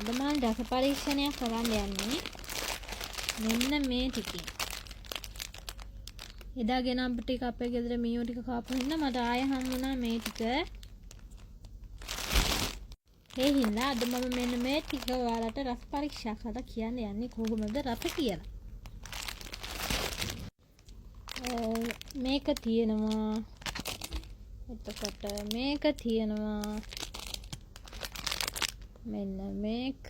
අද මම රස පරීක්ෂණයක් කරන්න යන්නේ. මෙන්න මේ ටිකේ. එදා ගෙනාපු ටික අපේ ගෙදර මීයෝ ටික කාපු හින්දා මට ආයෙ හම්බුණා මේ ටික. ඒ හින්දා අද මම මෙන්න මේ ටික ඔයාලට රස පරීක්ෂා කරලා කියන්න යන්නේ කොහොමද රස කියලා. මේක තියෙනවා. එතකොට මේක තියෙනවා. මෙන්න මේක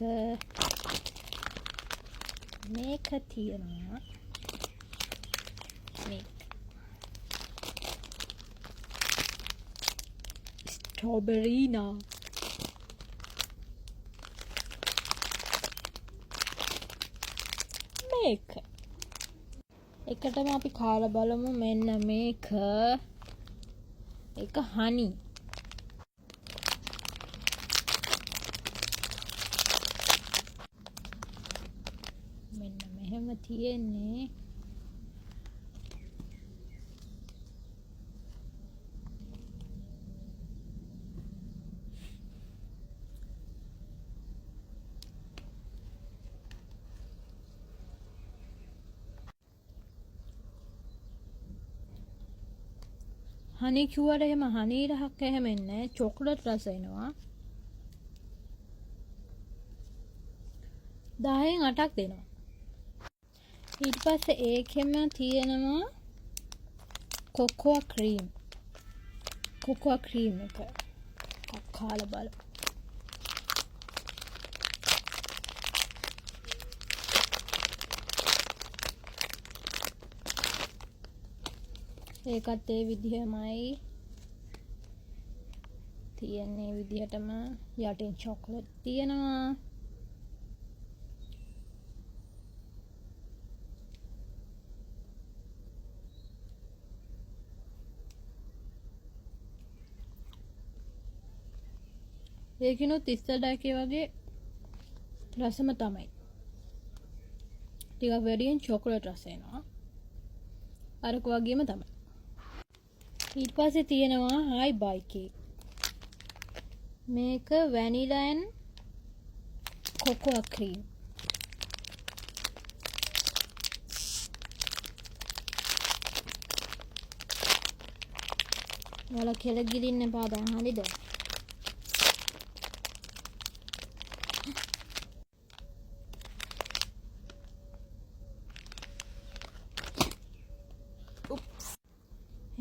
තියෙනවා. මේක ස්ට්‍රොබෙරි නා මේක එකටම අපි කාලා බලමු. මෙන්න මේක එක හනි. මෙන්න මෙහෙම තියෙන්නේ. හනි කිව්වට එහෙම හනි රහක් එහෙම එන්නේ චොක්ලට් රස එනවා. 10න් 8ක් දෙනවා. ඊට පස්සේ ඒකෙම තියෙනවා කොකෝ ක්‍රීම්. කොකෝ ක්‍රීම් එක කාලා බලමු. ඒකත් ඒ විදිහමයි තියෙන්නේ. විදිහටම යටින් චොක්ලට් තියෙනවා. ඒකිනුත් ඉස්සරහකේ වගේ රසම තමයි. ටිකක් වැඩියෙන් චොක්ලට් රස එනවා. අරක වගේම තමයි. ඊට පස්සේ තියෙනවා හයි බයි කේක්. මේක වැනිලා ඇන් කොකෝ ක්‍රීම්. ඔයාලා කෙල ගිලින්න එපා දැන් හරිද?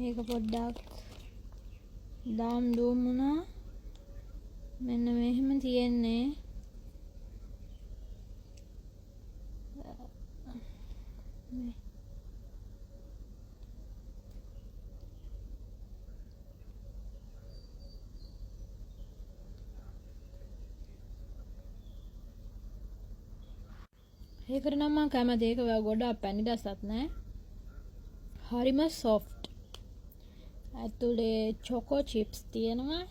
ඒක පොඩ්ඩක් දාම් ඩූම් වුණා. මෙන්න මෙහෙම තියෙන්නේ. ඒකට නම් මම කැමති. ඒක ගොඩක් පැණි රසත් නෑ. හරිම සොෆ්ට්. ඇතුලේ චොකෝ චිප්ස් තියෙනවා.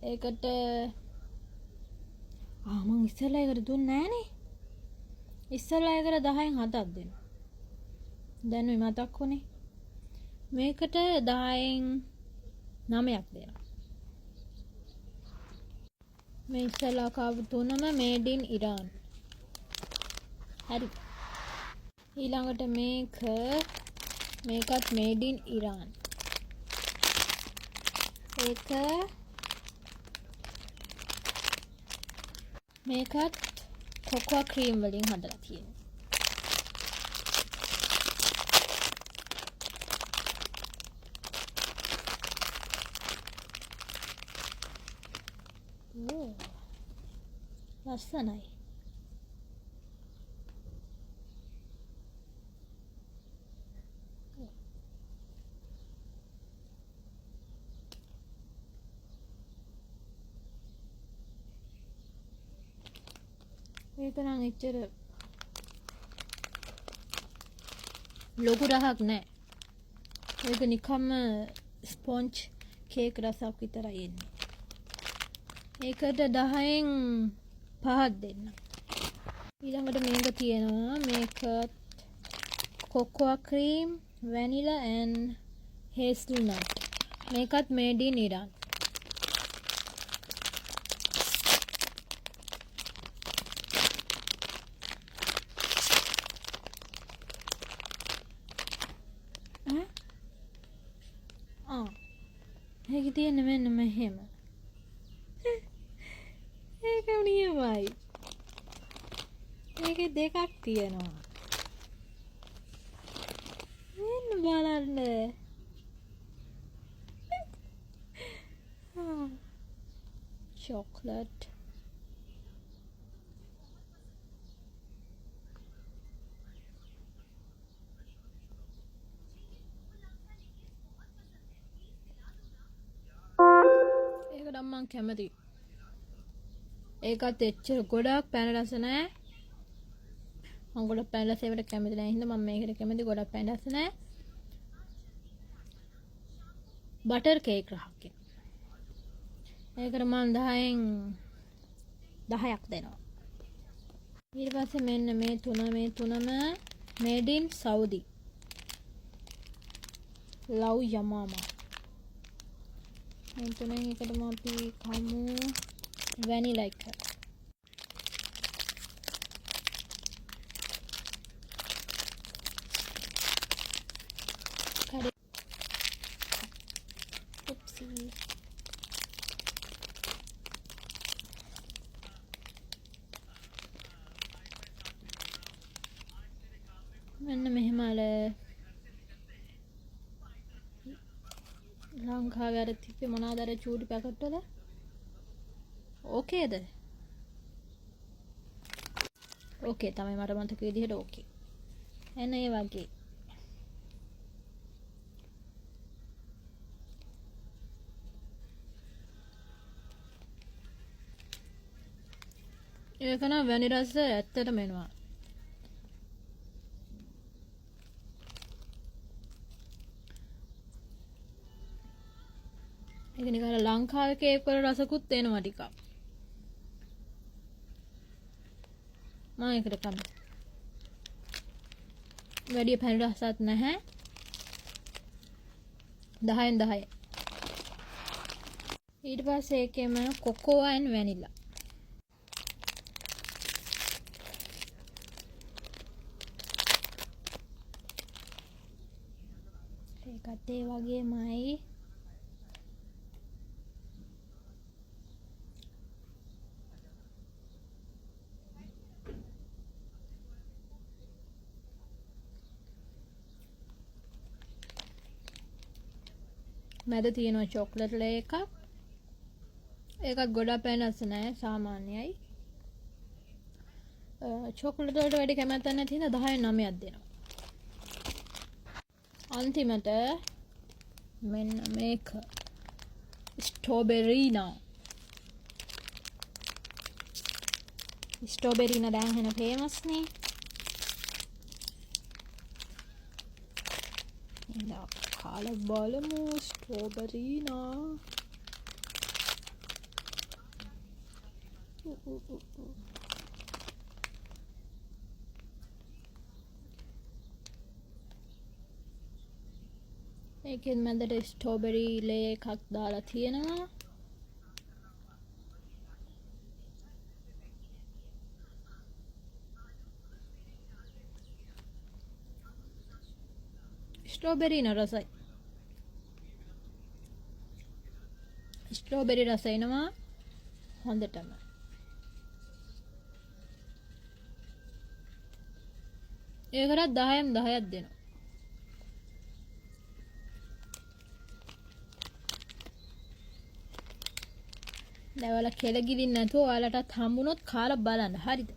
ඒකට මං ඉස්සෙල්ලා ඒකට දුන්නේ නෑනේ. ඉස්සෙල්ලා ඒකට 10න් 7ක් දෙනවා. දැන් මේ මතක් වුනේ. මේකට 10න් 9ක් දෙනවා. මේ ඉස්සෙල්ලා කාපු තුනම මේඩ් ඉන් ඉරාන්. හරි. ඊළඟට මේකත් මේඩ් ඉන් ඉරාන්. මේකත් කොකෝ ක්‍රීම් වලින් හදලා තියෙනවා. ලස්සනයි. ඒක නම් එච්චර ලොකු රහක් නෑ. ඒක නිකම්ම ස්පොන්ජ් කේක් රසක් විතරයි එන්නේ. ඒකට 10න් 5ක් දෙන්න. ඊළඟට මේක තියෙනවා. මේකත් කොකෝ ක්‍රීම්, වැනිලා and hazelnut. මේකත් made in Iran. තියෙන්නේ මෙන්න මෙහෙම. ඒක නියමයි. ඒකේ දෙකක් තියෙනවා. මෙන්න බලන්න. chocolate. ඒකට මම කැමතියි. ඒකත් එච්චර ගොඩක් පැන රස නැහැ. මම ගොඩක් පැන රස ඒකට කැමති නැහැ. හින්දා මම මේකට කැමති ගොඩක් පැන රස නැහැ. බටර් කේක් රහක්. ඒකට මම 10න් 10ක් දෙනවා. ඊට පස්සේ මෙන්න මේ තුනම made in Saudi. love yamama. මේ තුනෙන් එකටම අපි කමු vanilla එක. Oopsie. මෙන්න මෙහෙම අර ලංකාවේ අර තිබ්බේ මොනවාද අර චූටි පැකට් වල ඕකේද? ඕකේ තමයි මට මතක විදිහට ඕකේ. එන්න ඒ වගේ. ඒක නම් වැනි රස ඇත්තටම එනවා. ඒක නිකන් ලංකාවේ කේක් වල රසකුත් එනවා ටිකක්. මම ඒකට කැමතියි. වැඩි පැණි රසත් නැහැ. 10න් 10. ඊට පස්සේ ඒකෙම කොකෝ and vanilla. ඒකත් ඒ වගේමයි. මැද තියෙනවා චොක්ලට් ලේ එකක්. ඒකත් ගොඩක් පැණි රස නැහැ සාමාන්‍යයි. චොක්ලට් වලට වැඩි කැමැත්තක් නැති හින්දා 10න් 9ක් දෙනවා. අන්තිමට මෙන්න මේක ස්ට්‍රෝබෙරිනා. ස්ට්‍රෝබෙරිනා දැන් එහෙන ෆේමස් නේ. ඉතින් කාලා බලමු ස්ට්‍රෝබෙරිනා. ඒකෙන් මැදට ස්ට්‍රෝබෙරි ලේ එකක් දාලා තියෙනවා. ස්ට්‍රෝබෙරි නරසයි. ස්ට්‍රෝබෙරි රස එනවා හොඳටම. ඒකට 10න් 10ක් දෙනවා. දැන් ඔයාලා කෙල ගිලින් නැතුව ඔයාලටත් හම්බුනොත් කාලා බලන්න. හරිද?